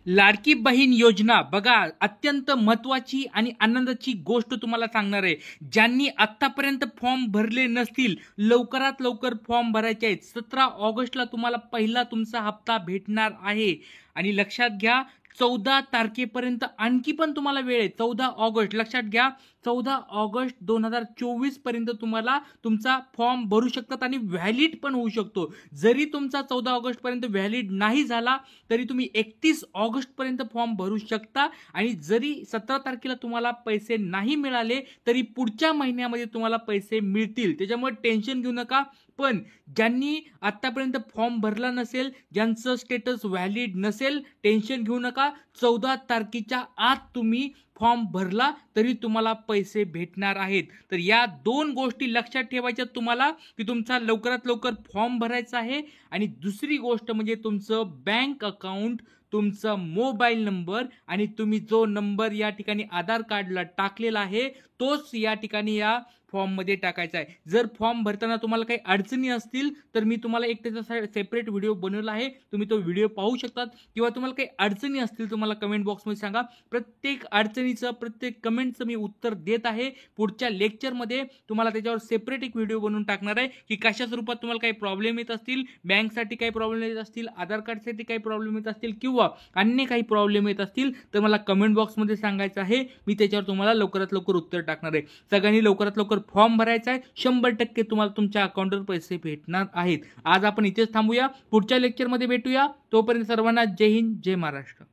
लाडकी बहीण योजना बघा, अत्यंत महत्त्वाची आणि आनंदाची गोष्ट तुम्हाला सांगणार आहे. ज्यांनी आत्तापर्यंत फॉर्म भरले नसतील, लवकरात लवकर फॉर्म भरायचे आहेत. 17 ऑगस्टला तुम्हाला पहिला तुमचा हप्ता भेटणार आहे. आणि लक्षात घ्या, 14 तारखेपर्यंत आणखी पण तुम्हाला वेळ आहे. 14 ऑगस्ट लक्षात घ्या, 14 ऑगस्ट 2024 पर्यंत तुम्हाला तुमचा फॉर्म भरू शकतात आणि व्हॅलिड पण होऊ शकतो. जरी तुमचा 14 ऑगस्ट पर्यंत व्हॅलिड नाही झाला तरी तुम्ही 31 ऑगस्ट पर्यंत फॉर्म भरू शकता. आणि जरी 17 तारखेला तुम्हाला पैसे नाही मिळाले तरी पुढच्या महिन्यामध्ये तुम्हाला पैसे मिळतील. त्याच्यामुळे टेन्शन घेऊ नका. पण ज्यांनी आतापर्यंत फॉर्म भरला नसेल, ज्यांचं स्टेटस व्हॅलिड नसेल, टेन्शन घेऊ नका. 14 तारखेच्या आत तुम्ही फॉर्म भरला तरी तुम्हाला पैसे भेटणार आहेत. तर या दोन गोष्टी लक्षात ठेवायच्या तुम्हाला, की तुमचा लवकरात लवकर फॉर्म भरायचा आहे. आणि दुसरी गोष्ट म्हणजे तुमचं बँक अकाउंट, तुमचा मोबाईल नंबर आणि तुम्ही जो नंबर या ठिकाणी आधार कार्डला टाकलेला आहे तोच या ठिकाणी या फॉर्ममध्ये टाकायचा आहे. जर फॉर्म भरताना तुम्हाला काही अडचणी असतील तर मी तुम्हाला एक त्याचा सेपरेट व्हिडिओ बनवला आहे, तुम्ही तो व्हिडिओ पाहू शकतात. किंवा तुम्हाला काही अडचणी असतील तुम्हाला कमेंट बॉक्समध्ये सांगा. प्रत्येक अडचणीचं, प्रत्येक कमेंटचं मी उत्तर देत आहे. पुढच्या लेक्चरमध्ये तुम्हाला त्याच्यावर सेपरेट एक व्हिडिओ बनवून टाकणार आहे, की कशा स्वरूपात तुम्हाला काही प्रॉब्लेम येत असतील, बँकसाठी काही प्रॉब्लेम येत असतील, आधार कार्डसाठी काही प्रॉब्लेम येत असतील किंवा अन्य काही प्रॉब्लेम येत असतील तर मला कमेंट बॉक्समध्ये सांगायचं आहे. मी त्याच्यावर तुम्हाला लवकरात लवकर उत्तर टाकणार आहे. सगळ्यांनी लवकरात लवकर फॉर्म भरायचा आहे. 100% तुम्हाला तुमच्या अकाउंटवर पैसे भेटणार आहेत. आज आपण इथेच थांबूया. पुढच्या लेक्चरमध्ये भेटूया. तोपर्यंत सर्वांना जय हिंद, जय महाराष्ट्र.